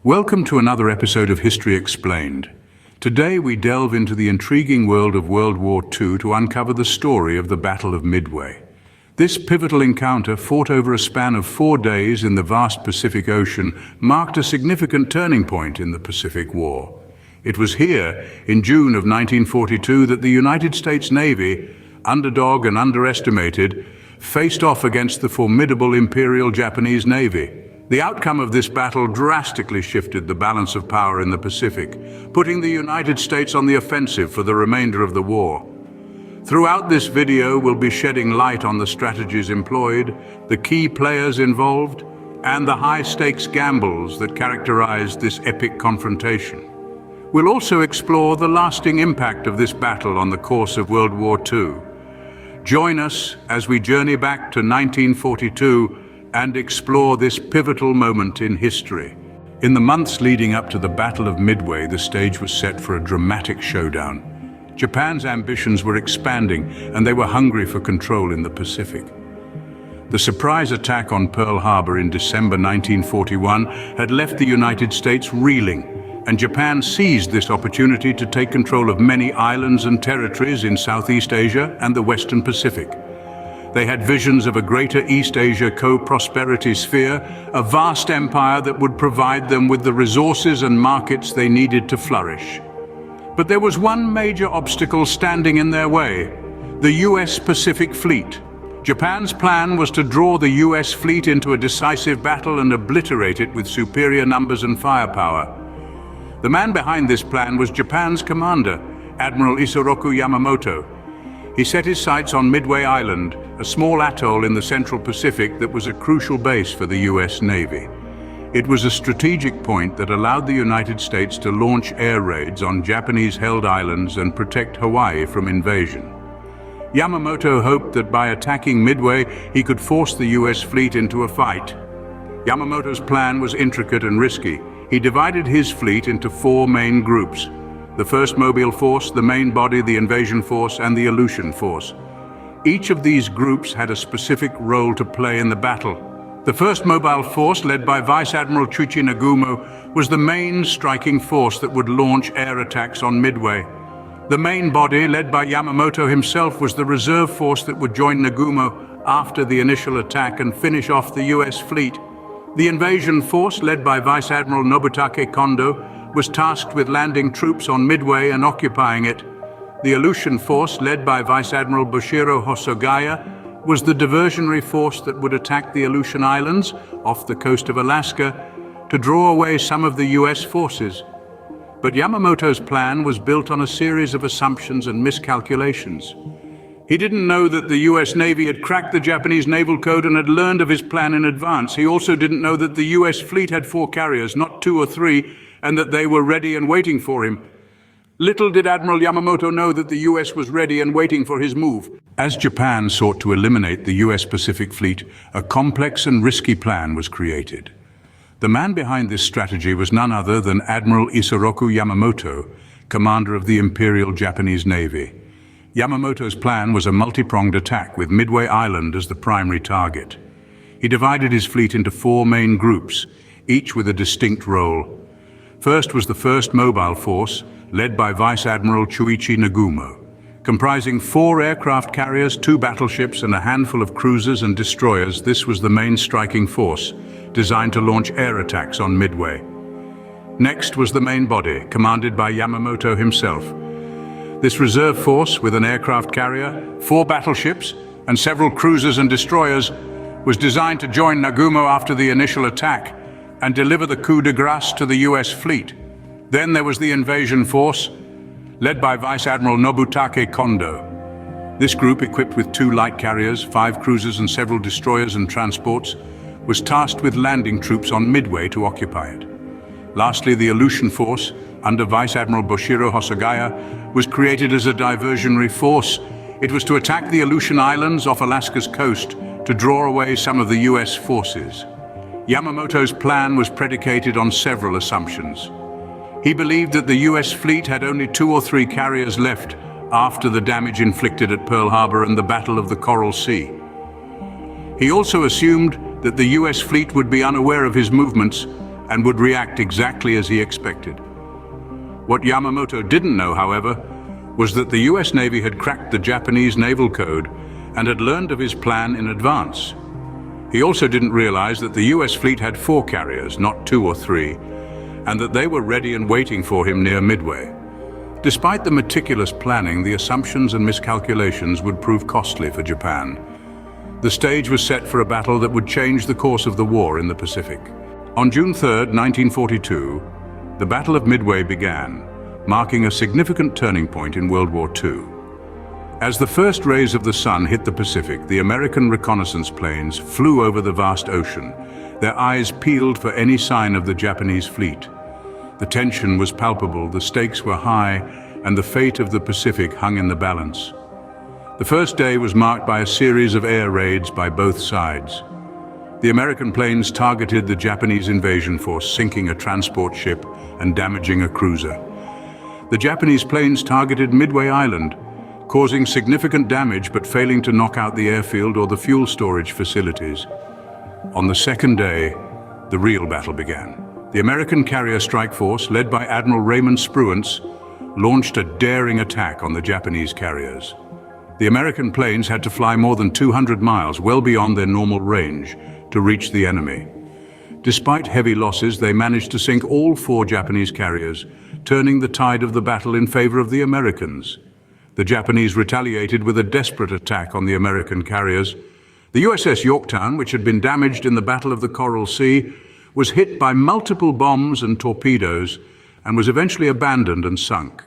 Welcome to another episode of History Explained. Today we delve into the intriguing world of World War II to uncover the story of the Battle of Midway. This pivotal encounter, fought over a span of 4 days in the vast Pacific Ocean, marked a significant turning point in the Pacific War. It was here, in June of 1942, that the United States Navy, underdog and underestimated, faced off against the formidable Imperial Japanese Navy. The outcome of this battle drastically shifted the balance of power in the Pacific, putting the United States on the offensive for the remainder of the war. Throughout this video, we'll be shedding light on the strategies employed, the key players involved, and the high-stakes gambles that characterized this epic confrontation. We'll also explore the lasting impact of this battle on the course of World War II. Join us as we journey back to 1942 and explore this pivotal moment in history. In the months leading up to the Battle of Midway, the stage was set for a dramatic showdown. Japan's ambitions were expanding, and they were hungry for control in the Pacific. The surprise attack on Pearl Harbor in December 1941 had left the United States reeling, and Japan seized this opportunity to take control of many islands and territories in Southeast Asia and the Western Pacific. They had visions of a greater East Asia co-prosperity sphere, a vast empire that would provide them with the resources and markets they needed to flourish. But there was one major obstacle standing in their way: the US Pacific Fleet. Japan's plan was to draw the US fleet into a decisive battle and obliterate it with superior numbers and firepower. The man behind this plan was Japan's commander, Admiral Isoroku Yamamoto. He set his sights on Midway Island, a small atoll in the Central Pacific that was a crucial base for the US Navy. It was a strategic point that allowed the United States to launch air raids on Japanese-held islands and protect Hawaii from invasion. Yamamoto hoped that by attacking Midway, he could force the US fleet into a fight. Yamamoto's plan was intricate and risky. He divided his fleet into 4 main groups: the First Mobile Force, the Main Body, the Invasion Force, and the Aleutian Force. Each of these groups had a specific role to play in the battle. The First Mobile Force, led by Vice Admiral Chuichi Nagumo, was the main striking force that would launch air attacks on Midway. The Main Body, led by Yamamoto himself, was the reserve force that would join Nagumo after the initial attack and finish off the US fleet. The Invasion Force, led by Vice Admiral Nobutake Kondo, was tasked with landing troops on Midway and occupying it. The Aleutian Force, led by Vice Admiral Bushiro Hosogaya, was the diversionary force that would attack the Aleutian Islands off the coast of Alaska to draw away some of the US forces. But Yamamoto's plan was built on a series of assumptions and miscalculations. He didn't know that the US Navy had cracked the Japanese naval code and had learned of his plan in advance. He also didn't know that the US fleet had 4 carriers, not 2 or 3, and that they were ready and waiting for him. Little did Admiral Yamamoto know that the US was ready and waiting for his move. As Japan sought to eliminate the US Pacific Fleet, a complex and risky plan was created. The man behind this strategy was none other than Admiral Isoroku Yamamoto, commander of the Imperial Japanese Navy. Yamamoto's plan was a multi-pronged attack with Midway Island as the primary target. He divided his fleet into 4 main groups, each with a distinct role. First was the First Mobile Force, led by Vice Admiral Chuichi Nagumo. Comprising 4 aircraft carriers, 2 battleships, and a handful of cruisers and destroyers, this was the main striking force, designed to launch air attacks on Midway. Next was the Main Body, commanded by Yamamoto himself. This reserve force, with an aircraft carrier, 4 battleships, and several cruisers and destroyers, was designed to join Nagumo after the initial attack and deliver the coup de grace to the US fleet. Then there was the Invasion Force, led by Vice Admiral Nobutake Kondo. This group, equipped with 2 light carriers, 5 cruisers, and several destroyers and transports, was tasked with landing troops on Midway to occupy it. Lastly, the Aleutian Force, under Vice Admiral Bushiro Hosogaya, was created as a diversionary force. It was to attack the Aleutian Islands off Alaska's coast to draw away some of the US forces. Yamamoto's plan was predicated on several assumptions. He believed that the US fleet had only 2 or 3 carriers left after the damage inflicted at Pearl Harbor and the Battle of the Coral Sea. He also assumed that the US fleet would be unaware of his movements and would react exactly as he expected. What Yamamoto didn't know, however, was that the US Navy had cracked the Japanese naval code and had learned of his plan in advance. He also didn't realize that the US fleet had 4 carriers, not 2 or 3, and that they were ready and waiting for him near Midway. Despite the meticulous planning, the assumptions and miscalculations would prove costly for Japan. The stage was set for a battle that would change the course of the war in the Pacific. On June 3, 1942, the Battle of Midway began, marking a significant turning point in World War II. As the first rays of the sun hit the Pacific, the American reconnaissance planes flew over the vast ocean, their eyes peeled for any sign of the Japanese fleet. The tension was palpable, the stakes were high, and the fate of the Pacific hung in the balance. The first day was marked by a series of air raids by both sides. The American planes targeted the Japanese invasion force, sinking a transport ship and damaging a cruiser. The Japanese planes targeted Midway Island, causing significant damage but failing to knock out the airfield or the fuel storage facilities. On the second day, the real battle began. The American carrier strike force, led by Admiral Raymond Spruance, launched a daring attack on the Japanese carriers. The American planes had to fly more than 200 miles, well beyond their normal range, to reach the enemy. Despite heavy losses, they managed to sink all 4 Japanese carriers, turning the tide of the battle in favor of the Americans. The Japanese retaliated with a desperate attack on the American carriers. The USS Yorktown, which had been damaged in the Battle of the Coral Sea, was hit by multiple bombs and torpedoes and was eventually abandoned and sunk.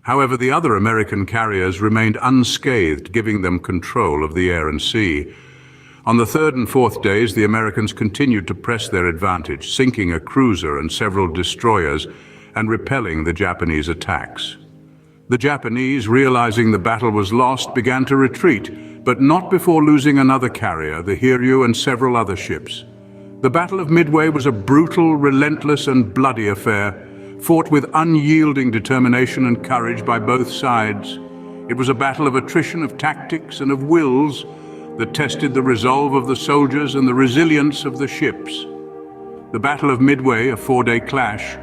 However, the other American carriers remained unscathed, giving them control of the air and sea. On the 3rd and 4th days, the Americans continued to press their advantage, sinking a cruiser and several destroyers and repelling the Japanese attacks. The Japanese, realizing the battle was lost, began to retreat, but not before losing another carrier, the Hiryu, and several other ships. The Battle of Midway was a brutal, relentless, and bloody affair, fought with unyielding determination and courage by both sides. It was a battle of attrition, of tactics, and of wills that tested the resolve of the soldiers and the resilience of the ships. The Battle of Midway, a 4-day clash,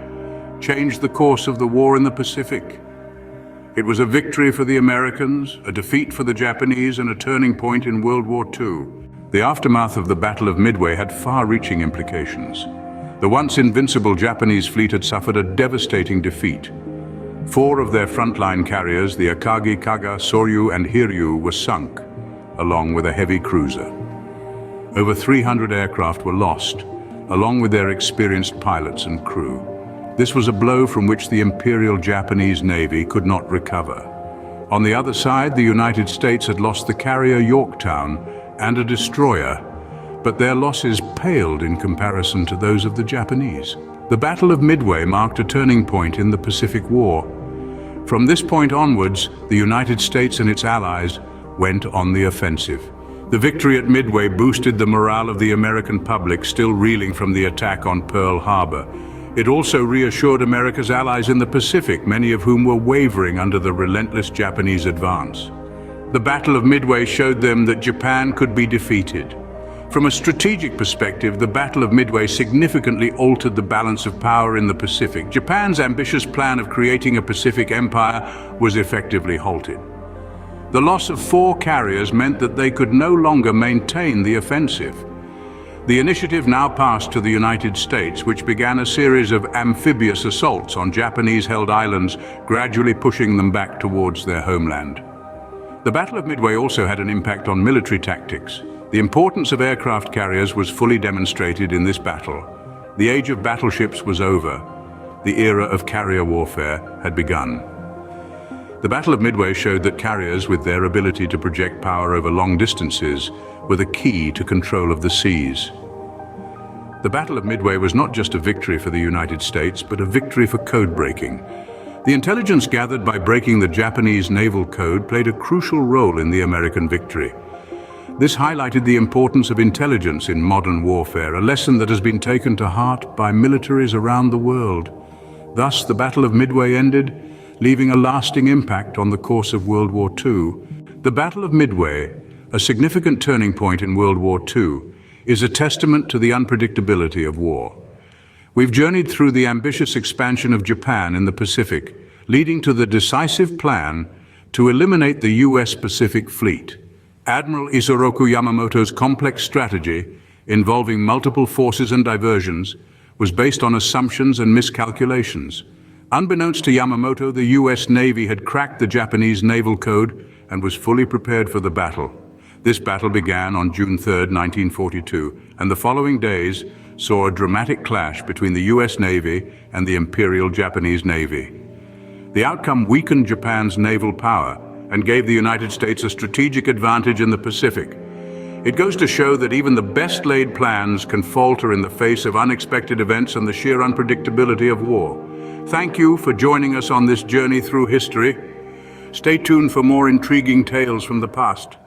changed the course of the war in the Pacific. It was a victory for the Americans, a defeat for the Japanese, and a turning point in World War II. The aftermath of the Battle of Midway had far-reaching implications. The once invincible Japanese fleet had suffered a devastating defeat. 4 of their frontline carriers, the Akagi, Kaga, Soryu, and Hiryu, were sunk, along with a heavy cruiser. Over 300 aircraft were lost, along with their experienced pilots and crew. This was a blow from which the Imperial Japanese Navy could not recover. On the other side, the United States had lost the carrier Yorktown and a destroyer, but their losses paled in comparison to those of the Japanese. The Battle of Midway marked a turning point in the Pacific War. From this point onwards, the United States and its allies went on the offensive. The victory at Midway boosted the morale of the American public, still reeling from the attack on Pearl Harbor. It also reassured America's allies in the Pacific, many of whom were wavering under the relentless Japanese advance. The Battle of Midway showed them that Japan could be defeated. From a strategic perspective, the Battle of Midway significantly altered the balance of power in the Pacific. Japan's ambitious plan of creating a Pacific empire was effectively halted. The loss of 4 carriers meant that they could no longer maintain the offensive. The initiative now passed to the United States, which began a series of amphibious assaults on Japanese-held islands, gradually pushing them back towards their homeland. The Battle of Midway also had an impact on military tactics. The importance of aircraft carriers was fully demonstrated in this battle. The age of battleships was over. The era of carrier warfare had begun. The Battle of Midway showed that carriers, with their ability to project power over long distances, were the key to control of the seas. The Battle of Midway was not just a victory for the United States, but a victory for code breaking. The intelligence gathered by breaking the Japanese naval code played a crucial role in the American victory. This highlighted the importance of intelligence in modern warfare, a lesson that has been taken to heart by militaries around the world. Thus, the Battle of Midway ended, leaving a lasting impact on the course of World War II. The Battle of Midway, a significant turning point in World War II, is a testament to the unpredictability of war. We've journeyed through the ambitious expansion of Japan in the Pacific, leading to the decisive plan to eliminate the US Pacific Fleet. Admiral Isoroku Yamamoto's complex strategy, involving multiple forces and diversions, was based on assumptions and miscalculations. Unbeknownst to Yamamoto, the US Navy had cracked the Japanese naval code and was fully prepared for the battle. This battle began on June 3, 1942, and the following days saw a dramatic clash between the US Navy and the Imperial Japanese Navy. The outcome weakened Japan's naval power and gave the United States a strategic advantage in the Pacific. It goes to show that even the best-laid plans can falter in the face of unexpected events and the sheer unpredictability of war. Thank you for joining us on this journey through history. Stay tuned for more intriguing tales from the past.